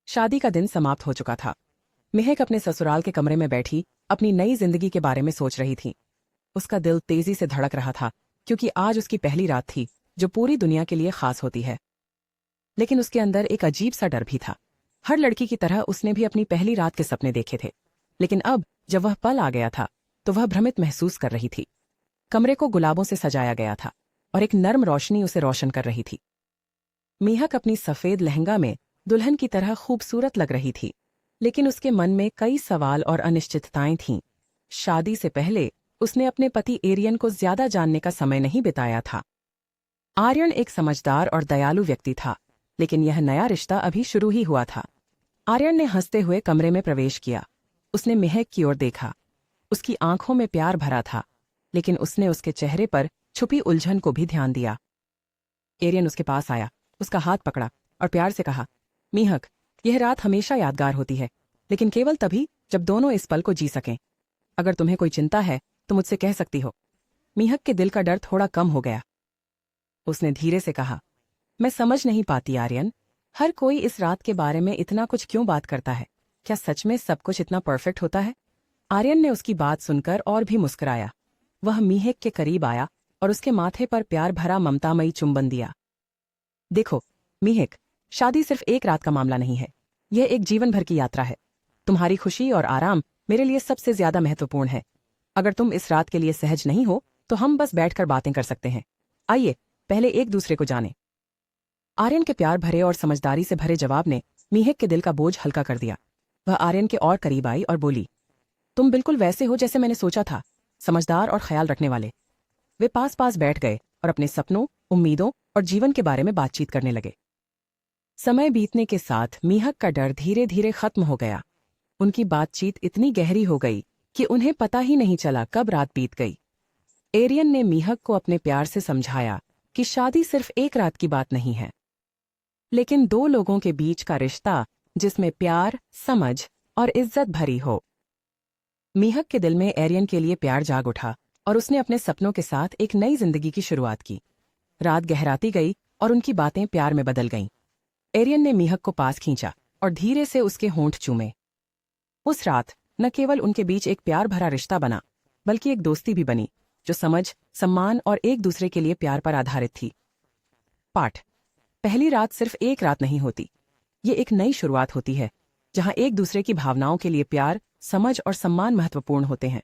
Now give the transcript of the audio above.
शादी का दिन समाप्त हो चुका था। महक अपने ससुराल के कमरे में बैठी अपनी नई जिंदगी के बारे में सोच रही थी। उसका दिल तेजी से धड़क रहा था क्योंकि आज उसकी पहली रात थी जो पूरी दुनिया के लिए खास होती है। लेकिन उसके अंदर एक अजीब सा डर भी था। हर लड़की की तरह उसने भी अपनी पहली रात के सपने देखे थे, लेकिन अब जब वह पल आ गया था तो वह भ्रमित महसूस कर रही थी। कमरे को गुलाबों से सजाया गया था और एक नर्म रोशनी उसे रोशन कर रही थी। महक अपनी सफेद लहंगा में दुल्हन की तरह खूबसूरत लग रही थी, लेकिन उसके मन में कई सवाल और अनिश्चितताएं थीं। शादी से पहले उसने अपने पति एरियन को ज्यादा जानने का समय नहीं बिताया था। आर्यन एक समझदार और दयालु व्यक्ति था, लेकिन यह नया रिश्ता अभी शुरू ही हुआ था। आर्यन ने हंसते हुए कमरे में प्रवेश किया। उसने महक की ओर देखा। उसकी आंखों में प्यार भरा था, लेकिन उसने उसके चेहरे पर छुपी उलझन को भी ध्यान दिया। एरियन उसके पास आया, उसका हाथ पकड़ा और प्यार से कहा, महक, यह रात हमेशा यादगार होती है, लेकिन केवल तभी जब दोनों इस पल को जी सकें। अगर तुम्हें कोई चिंता है तो मुझसे कह सकती हो। महक के दिल का डर थोड़ा कम हो गया। उसने धीरे से कहा, मैं समझ नहीं पाती आर्यन, हर कोई इस रात के बारे में इतना कुछ क्यों बात करता है? क्या सच में सब कुछ इतना परफेक्ट होता है? आर्यन ने उसकी बात सुनकर और भी मुस्कुराया। वह महक के करीब आया और उसके माथे पर प्यार भरा ममतामयी चुंबन दिया। देखो महक, शादी सिर्फ एक रात का मामला नहीं है, यह एक जीवन भर की यात्रा है। तुम्हारी खुशी और आराम मेरे लिए सबसे ज्यादा महत्वपूर्ण है। अगर तुम इस रात के लिए सहज नहीं हो तो हम बस बैठकर बातें कर सकते हैं। आइए पहले एक दूसरे को जानें। आर्यन के प्यार भरे और समझदारी से भरे जवाब ने महक के दिल का बोझ हल्का कर दिया। वह आर्यन के और करीब आई और बोली, तुम बिल्कुल वैसे हो जैसे मैंने सोचा था, समझदार और ख्याल रखने वाले। वे पास पास बैठ गए और अपने सपनों, उम्मीदों और जीवन के बारे में बातचीत करने लगे। समय बीतने के साथ महक का डर धीरे धीरे खत्म हो गया। उनकी बातचीत इतनी गहरी हो गई कि उन्हें पता ही नहीं चला कब रात बीत गई। एरियन ने महक को अपने प्यार से समझाया कि शादी सिर्फ एक रात की बात नहीं है, लेकिन दो लोगों के बीच का रिश्ता जिसमें प्यार, समझ और इज्जत भरी हो। महक के दिल में एरियन के लिए प्यार जाग उठा और उसने अपने सपनों के साथ एक नई जिंदगी की शुरुआत की। रात गहराती गई और उनकी बातें प्यार में बदल गईं। एरियन ने महक को पास खींचा और धीरे से उसके होंठ चूमे। उस रात न केवल उनके बीच एक प्यार भरा रिश्ता बना, बल्कि एक दोस्ती भी बनी जो समझ, सम्मान और एक दूसरे के लिए प्यार पर आधारित थी। पाठ: पहली रात सिर्फ एक रात नहीं होती, ये एक नई शुरुआत होती है जहां एक दूसरे की भावनाओं के लिए प्यार, समझ और सम्मान महत्वपूर्ण होते हैं।